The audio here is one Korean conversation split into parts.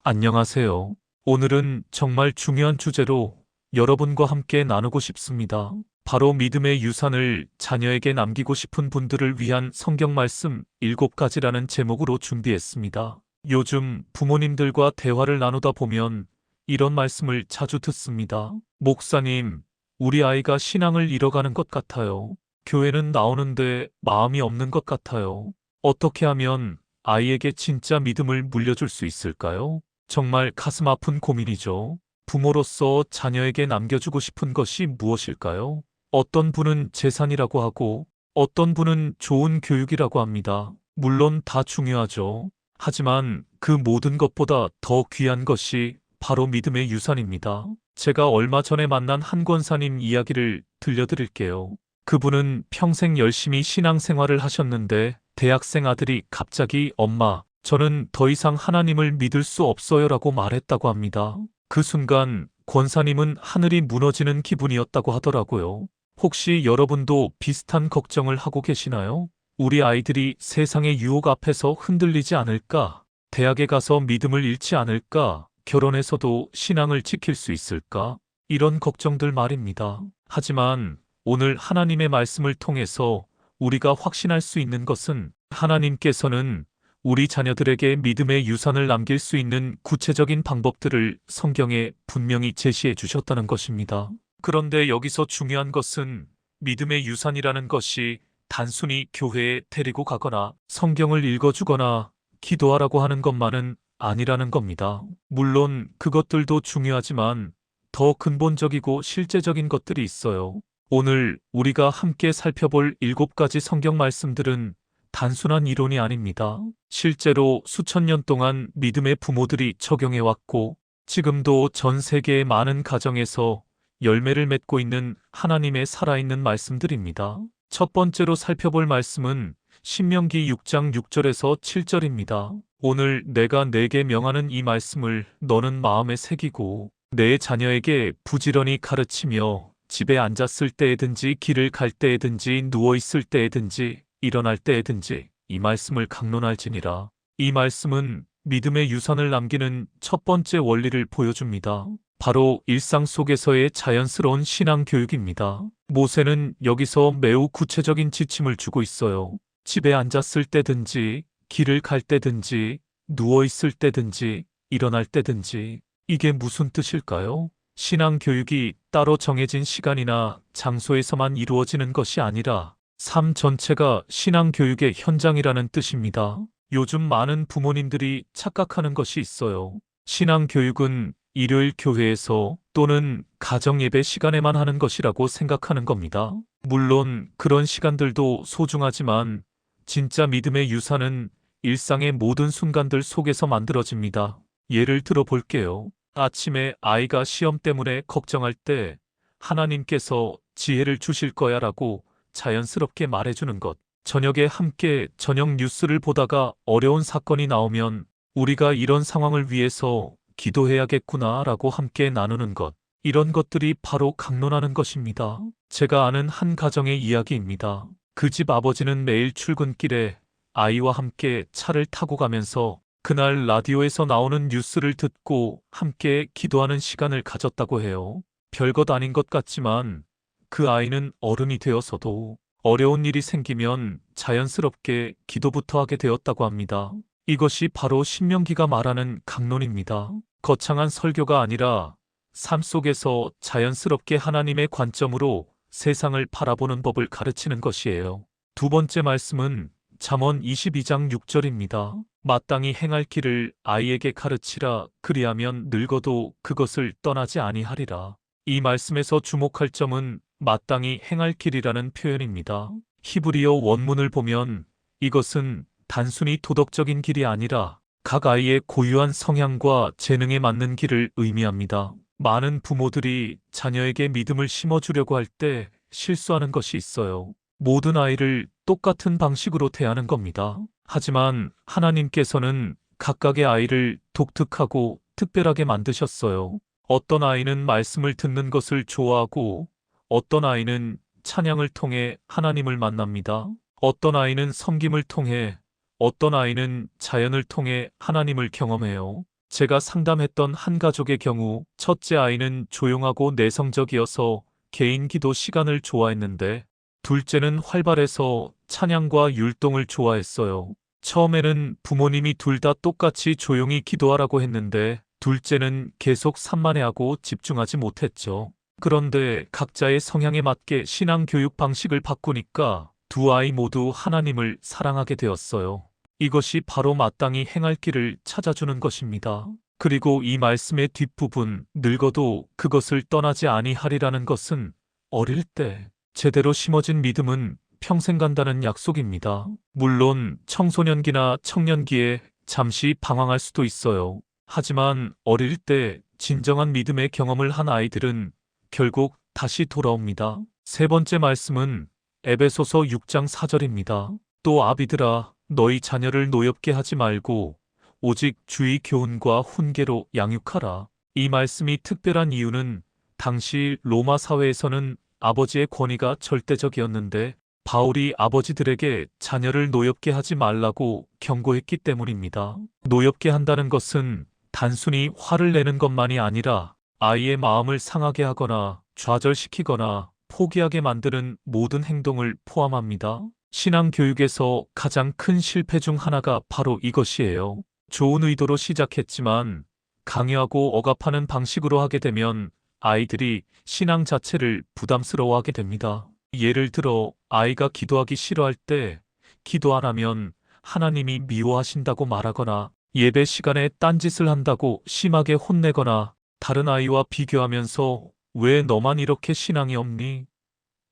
안녕하세요. 오늘은 정말 중요한 주제로 여러분과 함께 나누고 싶습니다. 바로 믿음의 유산을 자녀에게 남기고 싶은 분들을 위한 성경 말씀 7가지라는 제목으로 준비했습니다. 요즘 부모님들과 대화를 나누다 보면 이런 말씀을 자주 듣습니다. 목사님, 우리 아이가 신앙을 잃어가는 것 같아요. 교회는 나오는데 마음이 없는 것 같아요. 어떻게 하면 아이에게 진짜 믿음을 물려줄 수 있을까요? 정말 가슴 아픈 고민이죠. 부모로서 자녀에게 남겨주고 싶은 것이 무엇일까요? 어떤 분은 재산이라고 하고, 어떤 분은 좋은 교육이라고 합니다. 물론 다 중요하죠. 하지만 그 모든 것보다 더 귀한 것이 바로 믿음의 유산입니다. 제가 얼마 전에 만난 한 권사님 이야기를 들려드릴게요. 그분은 평생 열심히 신앙생활을 하셨는데 대학생 아들이 갑자기 엄마, 저는 더 이상 하나님을 믿을 수 없어요라고 말했다고 합니다. 그 순간 권사님은 하늘이 무너지는 기분이었다고 하더라고요. 혹시 여러분도 비슷한 걱정을 하고 계시나요? 우리 아이들이 세상의 유혹 앞에서 흔들리지 않을까? 대학에 가서 믿음을 잃지 않을까? 결혼해서도 신앙을 지킬 수 있을까? 이런 걱정들 말입니다. 하지만 오늘 하나님의 말씀을 통해서 우리가 확신할 수 있는 것은 하나님께서는 우리 자녀들에게 믿음의 유산을 남길 수 있는 구체적인 방법들을 성경에 분명히 제시해 주셨다는 것입니다. 그런데 여기서 중요한 것은 믿음의 유산이라는 것이 단순히 교회에 데리고 가거나 성경을 읽어주거나 기도하라고 하는 것만은 아니라는 겁니다. 물론 그것들도 중요하지만 더 근본적이고 실제적인 것들이 있어요. 오늘 우리가 함께 살펴볼 7가지 성경 말씀들은 단순한 이론이 아닙니다. 실제로 수천 년 동안 믿음의 부모들이 적용해왔고 지금도 전 세계의 많은 가정에서 열매를 맺고 있는 하나님의 살아있는 말씀들입니다. 첫 번째로 살펴볼 말씀은 신명기 6장 6절에서 7절입니다. 오늘 내가 네게 명하는 이 말씀을 너는 마음에 새기고 내 자녀에게 부지런히 가르치며 집에 앉았을 때에든지 길을 갈 때에든지 누워있을 때에든지 일어날 때에든지 이 말씀을 강론할지니라. 이 말씀은 믿음의 유산을 남기는 첫 번째 원리를 보여줍니다. 바로 일상 속에서의 자연스러운 신앙 교육입니다. 모세는 여기서 매우 구체적인 지침을 주고 있어요. 집에 앉았을 때든지 길을 갈 때든지 누워있을 때든지 일어날 때든지 이게 무슨 뜻일까요? 신앙 교육이 따로 정해진 시간이나 장소에서만 이루어지는 것이 아니라 삶 전체가 신앙 교육의 현장이라는 뜻입니다. 요즘 많은 부모님들이 착각하는 것이 있어요. 신앙 교육은 일요일 교회에서 또는 가정 예배 시간에만 하는 것이라고 생각하는 겁니다. 물론 그런 시간들도 소중하지만 진짜 믿음의 유산은 일상의 모든 순간들 속에서 만들어집니다. 예를 들어 볼게요. 아침에 아이가 시험 때문에 걱정할 때 하나님께서 지혜를 주실 거야 라고 자연스럽게 말해주는 것. 저녁에 함께 저녁 뉴스를 보다가 어려운 사건이 나오면 우리가 이런 상황을 위해서 기도해야겠구나 라고 함께 나누는 것. 이런 것들이 바로 강론하는 것입니다. 제가 아는 한 가정의 이야기입니다. 그 집 아버지는 매일 출근길에 아이와 함께 차를 타고 가면서 그날 라디오에서 나오는 뉴스를 듣고 함께 기도하는 시간을 가졌다고 해요. 별것 아닌 것 같지만 그 아이는 어른이 되어서도 어려운 일이 생기면 자연스럽게 기도부터 하게 되었다고 합니다. 이것이 바로 신명기가 말하는 강론입니다. 거창한 설교가 아니라 삶 속에서 자연스럽게 하나님의 관점으로 세상을 바라보는 법을 가르치는 것이에요. 두 번째 말씀은 잠언 22장 6절입니다. 마땅히 행할 길을 아이에게 가르치라. 그리하면 늙어도 그것을 떠나지 아니하리라. 이 말씀에서 주목할 점은 마땅히 행할 길이라는 표현입니다. 히브리어 원문을 보면 이것은 단순히 도덕적인 길이 아니라 각 아이의 고유한 성향과 재능에 맞는 길을 의미합니다. 많은 부모들이 자녀에게 믿음을 심어주려고 할 때 실수하는 것이 있어요. 모든 아이를 똑같은 방식으로 대하는 겁니다. 하지만 하나님께서는 각각의 아이를 독특하고 특별하게 만드셨어요. 어떤 아이는 말씀을 듣는 것을 좋아하고 어떤 아이는 찬양을 통해 하나님을 만납니다. 어떤 아이는 섬김을 통해 어떤 아이는 자연을 통해 하나님을 경험해요. 제가 상담했던 한 가족의 경우 첫째 아이는 조용하고 내성적이어서 개인 기도 시간을 좋아했는데 둘째는 활발해서 찬양과 율동을 좋아했어요. 처음에는 부모님이 둘 다 똑같이 조용히 기도하라고 했는데 둘째는 계속 산만해하고 집중하지 못했죠. 그런데 각자의 성향에 맞게 신앙 교육 방식을 바꾸니까 두 아이 모두 하나님을 사랑하게 되었어요. 이것이 바로 마땅히 행할 길을 찾아주는 것입니다. 그리고 이 말씀의 뒷부분, 늙어도 그것을 떠나지 아니하리라는 것은 어릴 때 제대로 심어진 믿음은 평생 간다는 약속입니다. 물론 청소년기나 청년기에 잠시 방황할 수도 있어요. 하지만 어릴 때 진정한 믿음의 경험을 한 아이들은 결국 다시 돌아옵니다. 세 번째 말씀은 에베소서 6장 4절입니다. 또 아비들아 너희 자녀를 노엽게 하지 말고 오직 주의 교훈과 훈계로 양육하라. 이 말씀이 특별한 이유는 당시 로마 사회에서는 아버지의 권위가 절대적이었는데 바울이 아버지들에게 자녀를 노엽게 하지 말라고 경고했기 때문입니다. 노엽게 한다는 것은 단순히 화를 내는 것만이 아니라 아이의 마음을 상하게 하거나 좌절시키거나 포기하게 만드는 모든 행동을 포함합니다. 신앙 교육에서 가장 큰 실패 중 하나가 바로 이것이에요. 좋은 의도로 시작했지만 강요하고 억압하는 방식으로 하게 되면 아이들이 신앙 자체를 부담스러워하게 됩니다. 예를 들어 아이가 기도하기 싫어할 때 기도 안 하면 하나님이 미워하신다고 말하거나 예배 시간에 딴짓을 한다고 심하게 혼내거나 다른 아이와 비교하면서 왜 너만 이렇게 신앙이 없니?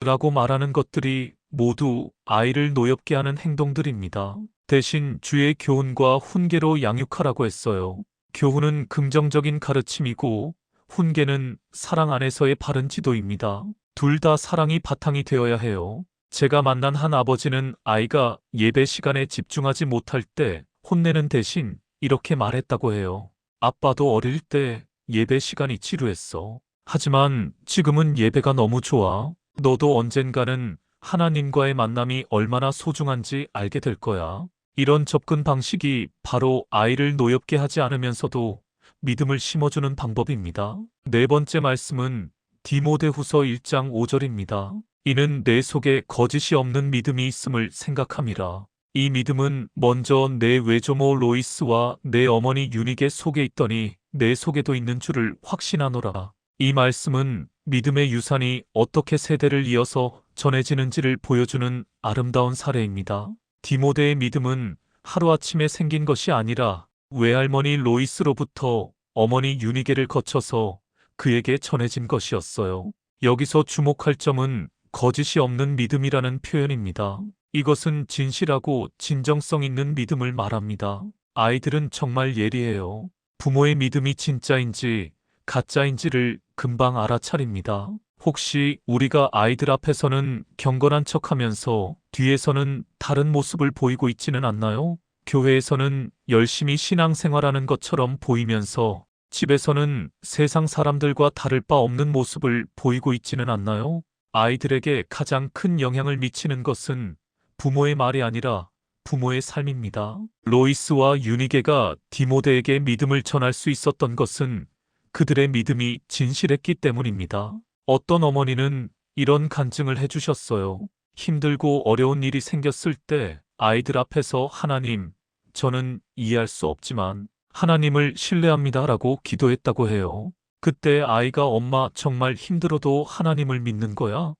라고 말하는 것들이 모두 아이를 노엽게 하는 행동들입니다. 대신 주의 교훈과 훈계로 양육하라고 했어요. 교훈은 긍정적인 가르침이고 훈계는 사랑 안에서의 바른 지도입니다. 둘 다 사랑이 바탕이 되어야 해요. 제가 만난 한 아버지는 아이가 예배 시간에 집중하지 못할 때 혼내는 대신 이렇게 말했다고 해요. 아빠도 어릴 때 예배 시간이 지루했어. 하지만 지금은 예배가 너무 좋아. 너도 언젠가는 하나님과의 만남이 얼마나 소중한지 알게 될 거야. 이런 접근 방식이 바로 아이를 노엽게 하지 않으면서도 믿음을 심어주는 방법입니다. 네 번째 말씀은 디모데후서 1장 5절입니다. 이는 내 속에 거짓이 없는 믿음이 있음을 생각함이라. 이 믿음은 먼저 내 외조모 로이스와 내 어머니 유닉의 속에 있더니 내 속에도 있는 줄을 확신하노라. 이 말씀은 믿음의 유산이 어떻게 세대를 이어서 전해지는지를 보여주는 아름다운 사례입니다. 디모데의 믿음은 하루아침에 생긴 것이 아니라 외할머니 로이스로부터 어머니 유니게를 거쳐서 그에게 전해진 것이었어요. 여기서 주목할 점은 거짓이 없는 믿음이라는 표현입니다. 이것은 진실하고 진정성 있는 믿음을 말합니다. 아이들은 정말 예리해요. 부모의 믿음이 진짜인지 가짜인지를 금방 알아차립니다. 혹시 우리가 아이들 앞에서는 경건한 척하면서 뒤에서는 다른 모습을 보이고 있지는 않나요? 교회에서는 열심히 신앙생활하는 것처럼 보이면서 집에서는 세상 사람들과 다를 바 없는 모습을 보이고 있지는 않나요? 아이들에게 가장 큰 영향을 미치는 것은 부모의 말이 아니라 부모의 삶입니다. 로이스와 유니게가 디모데에게 믿음을 전할 수 있었던 것은 그들의 믿음이 진실했기 때문입니다. 어떤 어머니는 이런 간증을 해주셨어요. 힘들고 어려운 일이 생겼을 때 아이들 앞에서 하나님, 저는 이해할 수 없지만 하나님을 신뢰합니다 라고 기도했다고 해요. 그때 아이가 엄마 정말 힘들어도 하나님을 믿는 거야?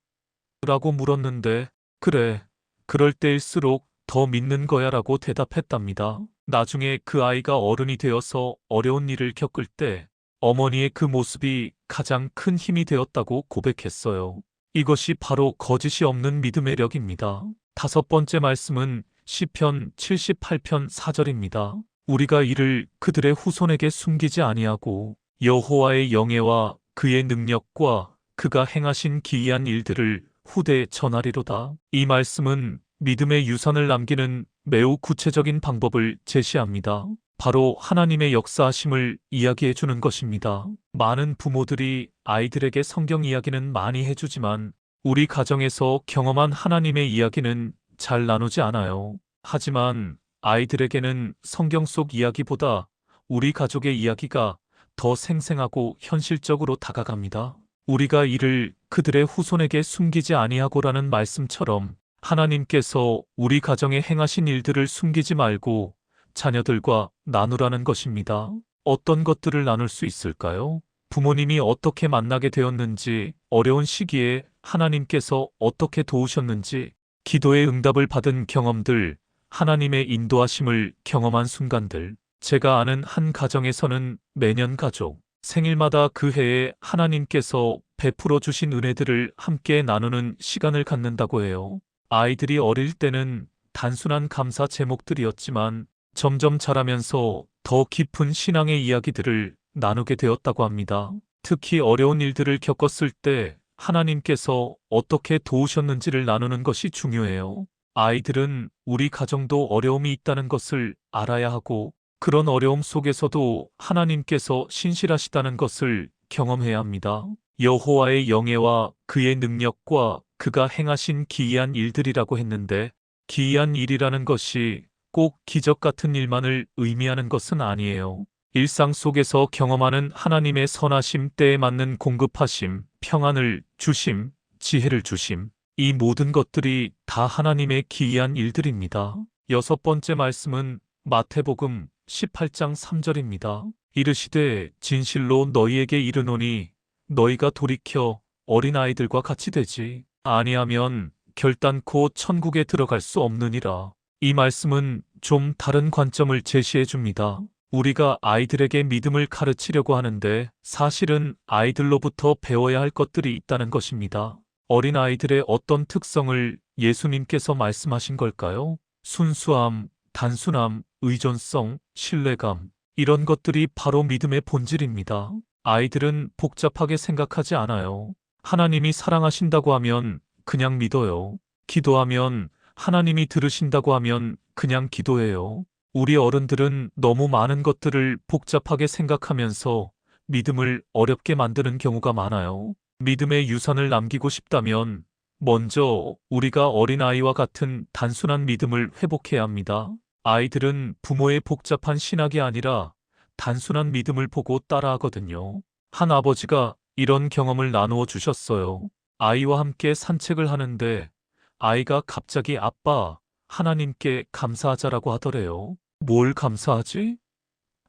라고 물었는데 그래, 그럴 때일수록 더 믿는 거야 라고 대답했답니다. 나중에 그 아이가 어른이 되어서 어려운 일을 겪을 때 어머니의 그 모습이 가장 큰 힘이 되었다고 고백했어요. 이것이 바로 거짓이 없는 믿음의 력입니다. 다섯 번째 말씀은 시편 78편 4절입니다. 우리가 이를 그들의 후손에게 숨기지 아니하고 여호와의 영예와 그의 능력과 그가 행하신 기이한 일들을 후대에 전하리로다. 이 말씀은 믿음의 유산을 남기는 매우 구체적인 방법을 제시합니다. 바로 하나님의 역사하심을 이야기해 주는 것입니다. 많은 부모들이 아이들에게 성경 이야기는 많이 해주지만 우리 가정에서 경험한 하나님의 이야기는 잘 나누지 않아요. 하지만 아이들에게는 성경 속 이야기보다 우리 가족의 이야기가 더 생생하고 현실적으로 다가갑니다. 우리가 이를 그들의 후손에게 숨기지 아니하고라는 말씀처럼 하나님께서 우리 가정에 행하신 일들을 숨기지 말고 자녀들과 나누라는 것입니다. 어떤 것들을 나눌 수 있을까요? 부모님이 어떻게 만나게 되었는지, 어려운 시기에 하나님께서 어떻게 도우셨는지, 기도의 응답을 받은 경험들, 하나님의 인도하심을 경험한 순간들. 제가 아는 한 가정에서는 매년 가족 생일마다 그 해에 하나님께서 베풀어 주신 은혜들을 함께 나누는 시간을 갖는다고 해요. 아이들이 어릴 때는 단순한 감사 제목들이었지만 점점 자라면서 더 깊은 신앙의 이야기들을 나누게 되었다고 합니다. 특히 어려운 일들을 겪었을 때 하나님께서 어떻게 도우셨는지를 나누는 것이 중요해요. 아이들은 우리 가정도 어려움이 있다는 것을 알아야 하고 그런 어려움 속에서도 하나님께서 신실하시다는 것을 경험해야 합니다. 여호와의 영예와 그의 능력과 그가 행하신 기이한 일들이라고 했는데 기이한 일이라는 것이 꼭 기적 같은 일만을 의미하는 것은 아니에요. 일상 속에서 경험하는 하나님의 선하심, 때에 맞는 공급하심, 평안을 주심, 지혜를 주심, 이 모든 것들이 다 하나님의 기이한 일들입니다. 6번째 말씀은 마태복음 18장 3절입니다. 이르시되 진실로 너희에게 이르노니 너희가 돌이켜 어린아이들과 같이 되지 아니하면 결단코 천국에 들어갈 수 없느니라. 이 말씀은 좀 다른 관점을 제시해 줍니다. 우리가 아이들에게 믿음을 가르치려고 하는데 사실은 아이들로부터 배워야 할 것들이 있다는 것입니다. 어린아이들의 어떤 특성을 예수님께서 말씀하신 걸까요? 순수함, 단순함, 의존성, 신뢰감. 이런 것들이 바로 믿음의 본질입니다. 아이들은 복잡하게 생각하지 않아요. 하나님이 사랑하신다고 하면 그냥 믿어요. 기도하면 하나님이 들으신다고 하면 그냥 기도해요. 우리 어른들은 너무 많은 것들을 복잡하게 생각하면서 믿음을 어렵게 만드는 경우가 많아요. 믿음의 유산을 남기고 싶다면 먼저 우리가 어린아이와 같은 단순한 믿음을 회복해야 합니다. 아이들은 부모의 복잡한 신학이 아니라 단순한 믿음을 보고 따라하거든요. 한 아버지가 이런 경험을 나누어 주셨어요. 아이와 함께 산책을 하는데 아이가 갑자기 아빠, 하나님께 감사하자라고 하더래요. 뭘 감사하지?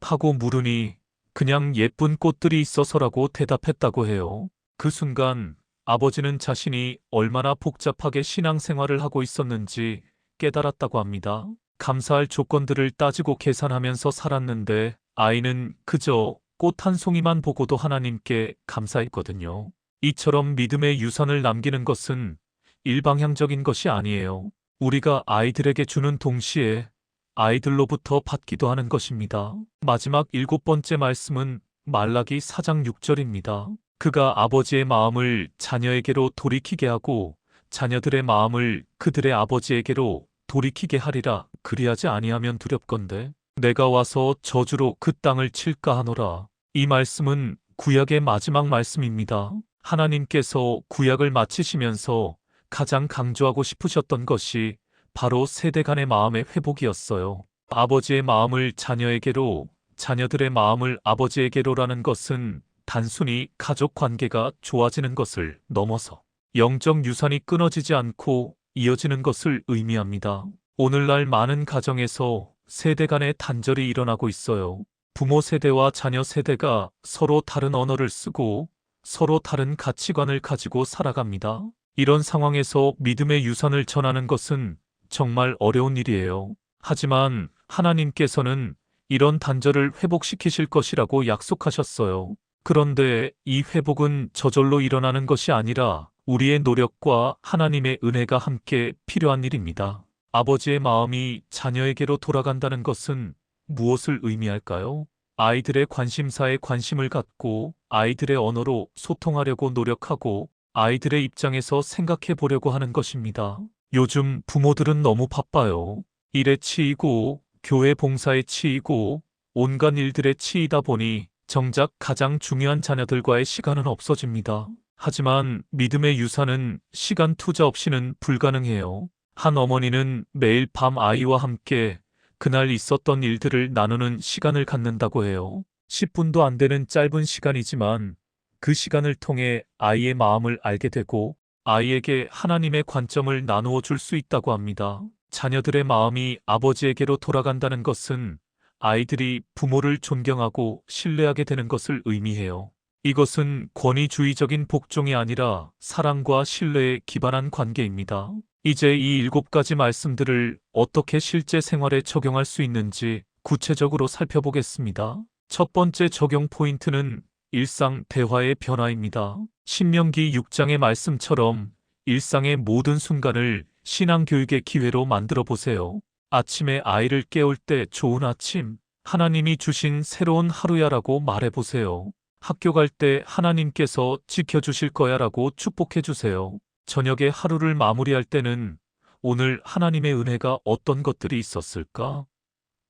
하고 물으니 그냥 예쁜 꽃들이 있어서라고 대답했다고 해요. 그 순간 아버지는 자신이 얼마나 복잡하게 신앙생활을 하고 있었는지 깨달았다고 합니다. 감사할 조건들을 따지고 계산하면서 살았는데 아이는 그저 꽃 한 송이만 보고도 하나님께 감사했거든요. 이처럼 믿음의 유산을 남기는 것은 일방향적인 것이 아니에요. 우리가 아이들에게 주는 동시에 아이들로부터 받기도 하는 것입니다. 마지막 7번째 말씀은 말라기 4장 6절입니다. 그가 아버지의 마음을 자녀에게로 돌이키게 하고 자녀들의 마음을 그들의 아버지에게로 돌이키게 하리라. 그리하지 아니하면 두렵건대 내가 와서 저주로 그 땅을 칠까 하노라. 이 말씀은 구약의 마지막 말씀입니다. 하나님께서 구약을 마치시면서 가장 강조하고 싶으셨던 것이 바로 세대 간의 마음의 회복이었어요. 아버지의 마음을 자녀에게로, 자녀들의 마음을 아버지에게로라는 것은 단순히 가족 관계가 좋아지는 것을 넘어서 영적 유산이 끊어지지 않고 이어지는 것을 의미합니다. 오늘날 많은 가정에서 세대 간의 단절이 일어나고 있어요. 부모 세대와 자녀 세대가 서로 다른 언어를 쓰고 서로 다른 가치관을 가지고 살아갑니다. 이런 상황에서 믿음의 유산을 전하는 것은 정말 어려운 일이에요. 하지만 하나님께서는 이런 단절을 회복시키실 것이라고 약속하셨어요. 그런데 이 회복은 저절로 일어나는 것이 아니라 우리의 노력과 하나님의 은혜가 함께 필요한 일입니다. 아버지의 마음이 자녀에게로 돌아간다는 것은 무엇을 의미할까요? 아이들의 관심사에 관심을 갖고 아이들의 언어로 소통하려고 노력하고 아이들의 입장에서 생각해 보려고 하는 것입니다. 요즘 부모들은 너무 바빠요. 일에 치이고 교회 봉사에 치이고 온갖 일들에 치이다 보니 정작 가장 중요한 자녀들과의 시간은 없어집니다. 하지만 믿음의 유산은 시간 투자 없이는 불가능해요. 한 어머니는 매일 밤 아이와 함께 그날 있었던 일들을 나누는 시간을 갖는다고 해요. 10분도 안 되는 짧은 시간이지만 그 시간을 통해 아이의 마음을 알게 되고 아이에게 하나님의 관점을 나누어 줄 수 있다고 합니다. 자녀들의 마음이 아버지에게로 돌아간다는 것은 아이들이 부모를 존경하고 신뢰하게 되는 것을 의미해요. 이것은 권위주의적인 복종이 아니라 사랑과 신뢰에 기반한 관계입니다. 이제 이 7가지 말씀들을 어떻게 실제 생활에 적용할 수 있는지 구체적으로 살펴보겠습니다. 첫 번째 적용 포인트는 일상 대화의 변화입니다. 신명기 6장의 말씀처럼 일상의 모든 순간을 신앙교육의 기회로 만들어 보세요. 아침에 아이를 깨울 때 좋은 아침, 하나님이 주신 새로운 하루야라고 말해 보세요. 학교 갈 때 하나님께서 지켜주실 거야라고 축복해 주세요. 저녁에 하루를 마무리할 때는 오늘 하나님의 은혜가 어떤 것들이 있었을까?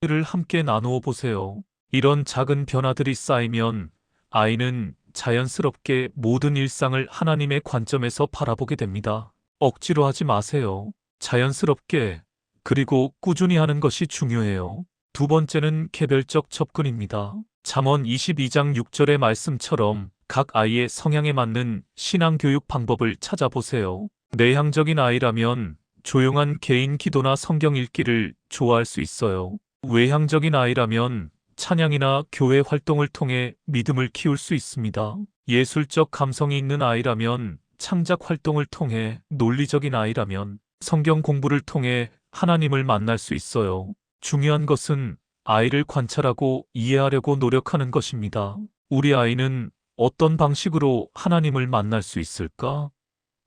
를 함께 나누어 보세요. 이런 작은 변화들이 쌓이면 아이는 자연스럽게 모든 일상을 하나님의 관점에서 바라보게 됩니다. 억지로 하지 마세요. 자연스럽게, 그리고 꾸준히 하는 것이 중요해요. 두 번째는 개별적 접근입니다. 잠언 22장 6절의 말씀처럼 각 아이의 성향에 맞는 신앙교육 방법을 찾아보세요. 내향적인 아이라면 조용한 개인 기도나 성경 읽기를 좋아할 수 있어요. 외향적인 아이라면 찬양이나 교회 활동을 통해 믿음을 키울 수 있습니다. 예술적 감성이 있는 아이라면 창작 활동을 통해, 논리적인 아이라면 성경 공부를 통해 하나님을 만날 수 있어요. 중요한 것은 아이를 관찰하고 이해하려고 노력하는 것입니다. 우리 아이는 어떤 방식으로 하나님을 만날 수 있을까?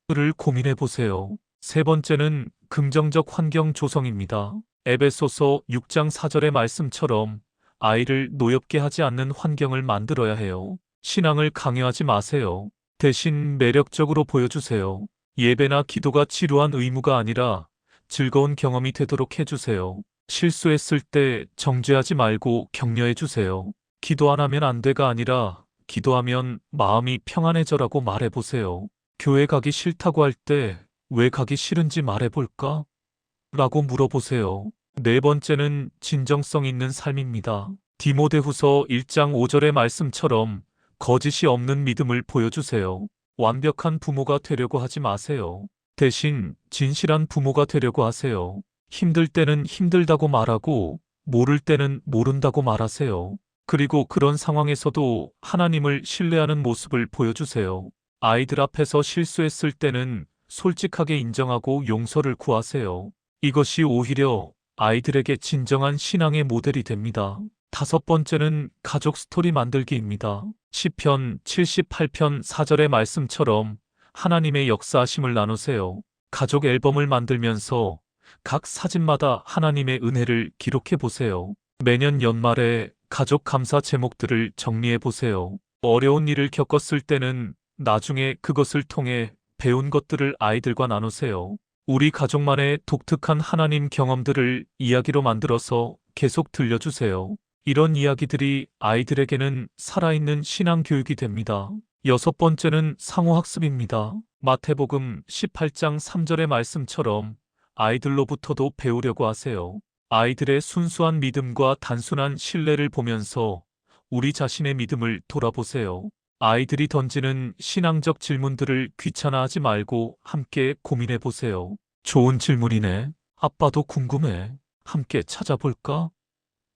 를 고민해 보세요. 세 번째는 긍정적 환경 조성입니다. 에베소서 6장 4절의 말씀처럼 아이를 노엽게 하지 않는 환경을 만들어야 해요. 신앙을 강요하지 마세요. 대신 매력적으로 보여주세요. 예배나 기도가 지루한 의무가 아니라 즐거운 경험이 되도록 해주세요. 실수했을 때 정죄하지 말고 격려해 주세요. 기도 안 하면 안 돼가 아니라 기도하면 마음이 평안해져라고 말해보세요. 교회 가기 싫다고 할 때 왜 가기 싫은지 말해볼까? 라고 물어보세요. 네 번째는 진정성 있는 삶입니다. 디모데후서 1장 5절의 말씀처럼 거짓이 없는 믿음을 보여주세요. 완벽한 부모가 되려고 하지 마세요. 대신 진실한 부모가 되려고 하세요. 힘들 때는 힘들다고 말하고 모를 때는 모른다고 말하세요. 그리고 그런 상황에서도 하나님을 신뢰하는 모습을 보여주세요. 아이들 앞에서 실수했을 때는 솔직하게 인정하고 용서를 구하세요. 이것이 오히려 아이들에게 진정한 신앙의 모델이 됩니다. 다섯 번째는 가족 스토리 만들기입니다. 시편 78편 4절의 말씀처럼 하나님의 역사하심을 나누세요. 가족 앨범을 만들면서 각 사진마다 하나님의 은혜를 기록해 보세요. 매년 연말에 가족 감사 제목들을 정리해 보세요. 어려운 일을 겪었을 때는 나중에 그것을 통해 배운 것들을 아이들과 나누세요. 우리 가족만의 독특한 하나님 경험들을 이야기로 만들어서 계속 들려주세요. 이런 이야기들이 아이들에게는 살아있는 신앙 교육이 됩니다. 여섯 번째는 상호학습입니다. 마태복음 18장 3절의 말씀처럼 아이들로부터도 배우려고 하세요. 아이들의 순수한 믿음과 단순한 신뢰를 보면서 우리 자신의 믿음을 돌아보세요. 아이들이 던지는 신앙적 질문들을 귀찮아하지 말고 함께 고민해 보세요. 좋은 질문이네. 아빠도 궁금해. 함께 찾아볼까?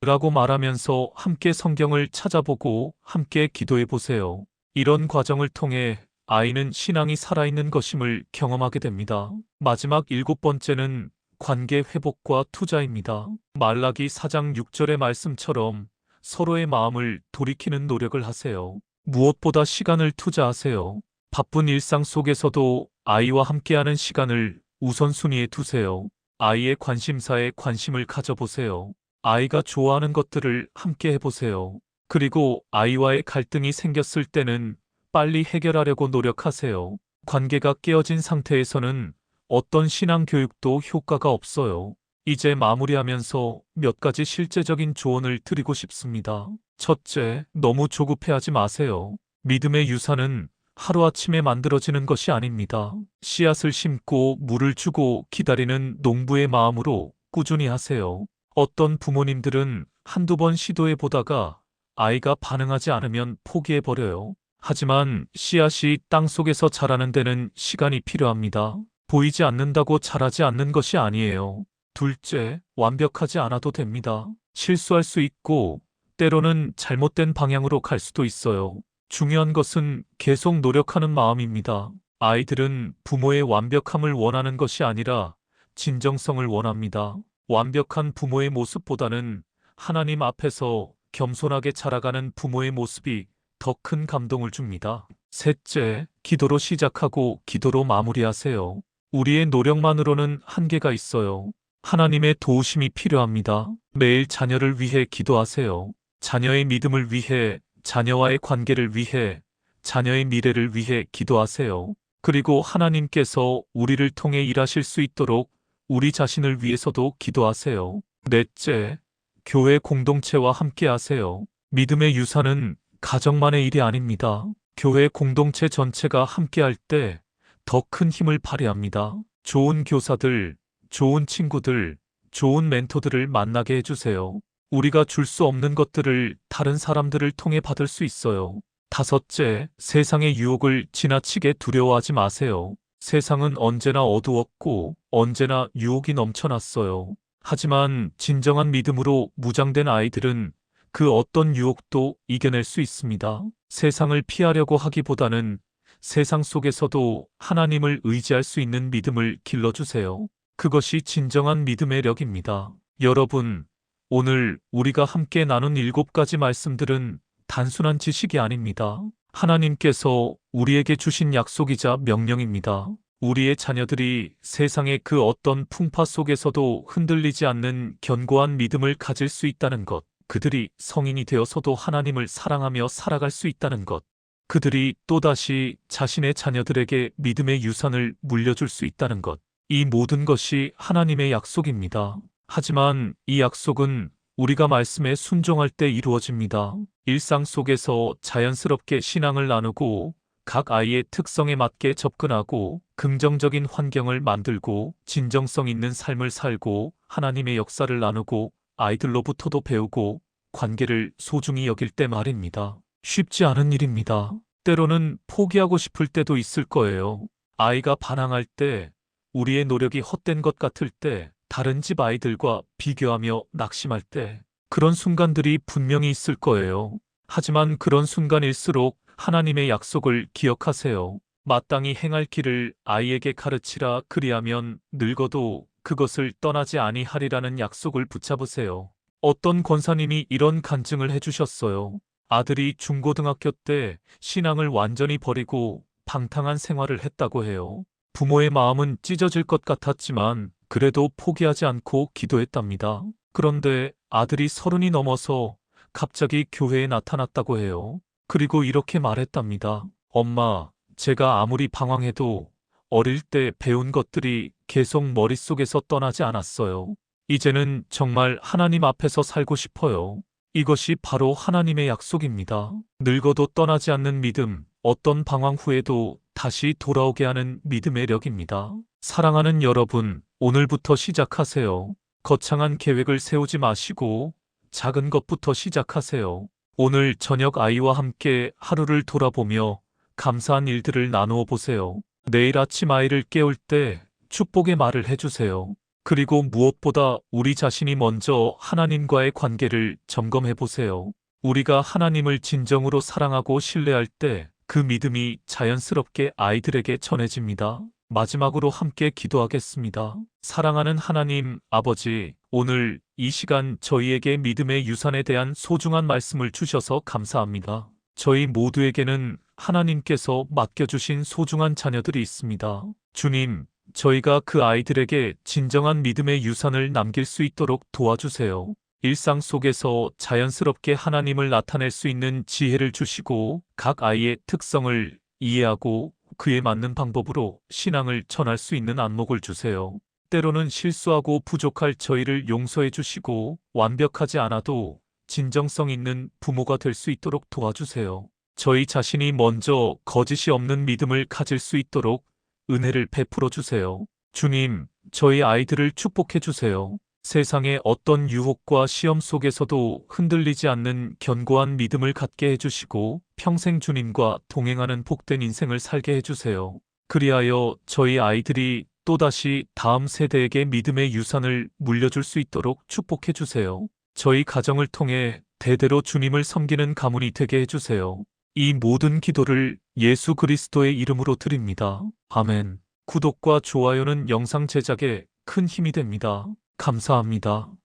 라고 말하면서 함께 성경을 찾아보고 함께 기도해 보세요. 이런 과정을 통해 아이는 신앙이 살아있는 것임을 경험하게 됩니다. 마지막 7번째는 관계 회복과 투자입니다. 말라기 4장 6절의 말씀처럼 서로의 마음을 돌이키는 노력을 하세요. 무엇보다 시간을 투자하세요. 바쁜 일상 속에서도 아이와 함께하는 시간을 우선순위에 두세요. 아이의 관심사에 관심을 가져보세요. 아이가 좋아하는 것들을 함께 해보세요. 그리고 아이와의 갈등이 생겼을 때는 빨리 해결하려고 노력하세요. 관계가 깨어진 상태에서는 어떤 신앙 교육도 효과가 없어요. 이제 마무리하면서 몇 가지 실제적인 조언을 드리고 싶습니다. 첫째, 너무 조급해하지 마세요. 믿음의 유산은 하루아침에 만들어지는 것이 아닙니다. 씨앗을 심고 물을 주고 기다리는 농부의 마음으로 꾸준히 하세요. 어떤 부모님들은 한두 번 시도해 보다가 아이가 반응하지 않으면 포기해 버려요. 하지만 씨앗이 땅 속에서 자라는 데는 시간이 필요합니다. 보이지 않는다고 자라지 않는 것이 아니에요. 둘째, 완벽하지 않아도 됩니다. 실수할 수 있고, 때로는 잘못된 방향으로 갈 수도 있어요. 중요한 것은 계속 노력하는 마음입니다. 아이들은 부모의 완벽함을 원하는 것이 아니라 진정성을 원합니다. 완벽한 부모의 모습보다는 하나님 앞에서 겸손하게 자라가는 부모의 모습이 더 큰 감동을 줍니다. 셋째, 기도로 시작하고 기도로 마무리하세요. 우리의 노력만으로는 한계가 있어요. 하나님의 도우심이 필요합니다. 매일 자녀를 위해 기도하세요. 자녀의 믿음을 위해, 자녀와의 관계를 위해, 자녀의 미래를 위해 기도하세요. 그리고 하나님께서 우리를 통해 일하실 수 있도록 우리 자신을 위해서도 기도하세요. 넷째, 교회 공동체와 함께 하세요. 믿음의 유산은 가정만의 일이 아닙니다. 교회 공동체 전체가 함께 할 때 더 큰 힘을 발휘합니다. 좋은 교사들, 좋은 친구들, 좋은 멘토들을 만나게 해주세요. 우리가 줄 수 없는 것들을 다른 사람들을 통해 받을 수 있어요. 다섯째, 세상의 유혹을 지나치게 두려워하지 마세요. 세상은 언제나 어두웠고 언제나 유혹이 넘쳐났어요. 하지만 진정한 믿음으로 무장된 아이들은 그 어떤 유혹도 이겨낼 수 있습니다. 세상을 피하려고 하기보다는 세상 속에서도 하나님을 의지할 수 있는 믿음을 길러주세요. 그것이 진정한 믿음의 력입니다. 여러분, 오늘 우리가 함께 나눈 7가지 말씀들은 단순한 지식이 아닙니다. 하나님께서 우리에게 주신 약속이자 명령입니다. 우리의 자녀들이 세상의 그 어떤 풍파 속에서도 흔들리지 않는 견고한 믿음을 가질 수 있다는 것, 그들이 성인이 되어서도 하나님을 사랑하며 살아갈 수 있다는 것, 그들이 또다시 자신의 자녀들에게 믿음의 유산을 물려줄 수 있다는 것, 이 모든 것이 하나님의 약속입니다. 하지만 이 약속은 우리가 말씀에 순종할 때 이루어집니다. 일상 속에서 자연스럽게 신앙을 나누고 각 아이의 특성에 맞게 접근하고 긍정적인 환경을 만들고 진정성 있는 삶을 살고 하나님의 역사를 나누고 아이들로부터도 배우고 관계를 소중히 여길 때 말입니다. 쉽지 않은 일입니다. 때로는 포기하고 싶을 때도 있을 거예요. 아이가 반항할 때, 우리의 노력이 헛된 것 같을 때, 다른 집 아이들과 비교하며 낙심할 때, 그런 순간들이 분명히 있을 거예요. 하지만 그런 순간일수록 하나님의 약속을 기억하세요. 마땅히 행할 길을 아이에게 가르치라. 그리하면 늙어도 그것을 떠나지 아니하리라는 약속을 붙잡으세요. 어떤 권사님이 이런 간증을 해주셨어요. 아들이 중고등학교 때 신앙을 완전히 버리고 방탕한 생활을 했다고 해요. 부모의 마음은 찢어질 것 같았지만 그래도 포기하지 않고 기도했답니다. 그런데 아들이 30이 넘어서 갑자기 교회에 나타났다고 해요. 그리고 이렇게 말했답니다. 엄마, 제가 아무리 방황해도 어릴 때 배운 것들이 계속 머릿속에서 떠나지 않았어요. 이제는 정말 하나님 앞에서 살고 싶어요. 이것이 바로 하나님의 약속입니다. 늙어도 떠나지 않는 믿음, 어떤 방황 후에도 다시 돌아오게 하는 믿음의 력입니다. 사랑하는 여러분, 오늘부터 시작하세요. 거창한 계획을 세우지 마시고 작은 것부터 시작하세요. 오늘 저녁 아이와 함께 하루를 돌아보며 감사한 일들을 나누어 보세요. 내일 아침 아이를 깨울 때 축복의 말을 해주세요. 그리고 무엇보다 우리 자신이 먼저 하나님과의 관계를 점검해 보세요. 우리가 하나님을 진정으로 사랑하고 신뢰할 때 그 믿음이 자연스럽게 아이들에게 전해집니다. 마지막으로 함께 기도하겠습니다. 사랑하는 하나님 아버지, 오늘 이 시간 저희에게 믿음의 유산에 대한 소중한 말씀을 주셔서 감사합니다. 저희 모두에게는 하나님께서 맡겨주신 소중한 자녀들이 있습니다. 주님, 저희가 그 아이들에게 진정한 믿음의 유산을 남길 수 있도록 도와주세요. 일상 속에서 자연스럽게 하나님을 나타낼 수 있는 지혜를 주시고 각 아이의 특성을 이해하고 그에 맞는 방법으로 신앙을 전할 수 있는 안목을 주세요. 때로는 실수하고 부족할 저희를 용서해 주시고 완벽하지 않아도 진정성 있는 부모가 될 수 있도록 도와주세요. 저희 자신이 먼저 거짓이 없는 믿음을 가질 수 있도록 은혜를 베풀어 주세요. 주님, 저희 아이들을 축복해 주세요. 세상의 어떤 유혹과 시험 속에서도 흔들리지 않는 견고한 믿음을 갖게 해주시고 평생 주님과 동행하는 복된 인생을 살게 해주세요. 그리하여 저희 아이들이 또다시 다음 세대에게 믿음의 유산을 물려줄 수 있도록 축복해 주세요. 저희 가정을 통해 대대로 주님을 섬기는 가문이 되게 해주세요. 이 모든 기도를 예수 그리스도의 이름으로 드립니다. 아멘. 구독과 좋아요는 영상 제작에 큰 힘이 됩니다. 감사합니다.